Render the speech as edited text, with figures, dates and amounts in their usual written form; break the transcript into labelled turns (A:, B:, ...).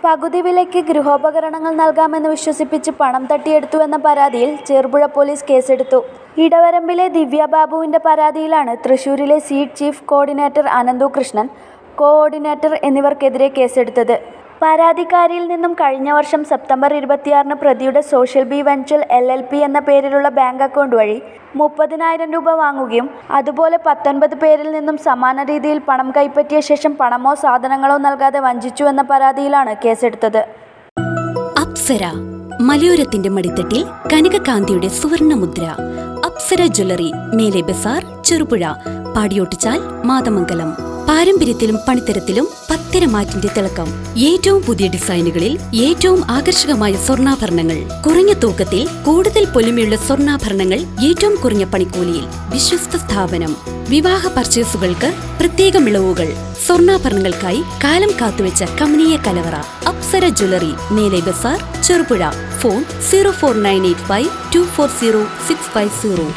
A: പകുതി വിലയ്ക്ക് ഗൃഹോപകരണങ്ങൾ നൽകാമെന്ന് വിശ്വസിപ്പിച്ച് പണം തട്ടിയെടുത്തുവെന്ന പരാതിയിൽ ചെറുപുഴ പോലീസ് കേസെടുത്തു. ഇടവരമ്പിലെ ദിവ്യ ബാബുവിന്റെ പരാതിയിലാണ് തൃശൂരിലെ seed chief coordinator Ananthu Krishnan, coordinator എന്നിവർക്കെതിരെ കേസെടുത്തത്. പരാതിക്കാരിയിൽ നിന്നും കഴിഞ്ഞ വർഷം സെപ്റ്റംബർ 26-ന് പ്രതിയുടെ സോഷ്യൽ ബി വെഞ്ചർ LLP എന്ന പേരിലുള്ള ബാങ്ക് അക്കൗണ്ട് വഴി 30,000 രൂപ വാങ്ങുകയും അതുപോലെ 19 പേരിൽ നിന്നും സമാന രീതിയിൽ പണം കൈപ്പറ്റിയ ശേഷം പണമോ സാധനങ്ങളോ നൽകാതെ വഞ്ചിച്ചുവെന്ന പരാതിയിലാണ് കേസെടുത്തത്.
B: അപ്സര മലയോരത്തിന്റെ മടിത്തട്ടിൽ കനകകാന്തിയുടെ സുവർണമുദ്ര. അപ്സര ജ്വല്ലറി, മേലെ ബസാർ, ചെറുപുഴ, പാടിയോട്ടുചാൽ, മാതമംഗലം. പാരമ്പര്യത്തിലും പണിത്തരത്തിലും പത്തരമാറ്റിന്റെ തിളക്കം. ഏറ്റവും പുതിയ ഡിസൈനുകളിൽ ഏറ്റവും ആകർഷകമായ സ്വർണ്ണാഭരണങ്ങൾ. കുറഞ്ഞ തൂക്കത്തിൽ കൂടുതൽ പൊലിമയുള്ള സ്വർണ്ണാഭരണങ്ങൾ ഏറ്റവും കുറഞ്ഞ പണിക്കൂലിയിൽ. വിശ്വസ്ത സ്ഥാപനം. വിവാഹ പർച്ചേസുകൾക്ക് പ്രത്യേക ഇളവുകൾ. സ്വർണ്ണാഭരണങ്ങൾക്കായി കാലം കാത്തുവെച്ച കമനീയ കലവറ. അപ്സര ജ്വല്ലറി, മേലെ ബസാർ, ചെറുപുഴ. ഫോൺ 04985 240 650.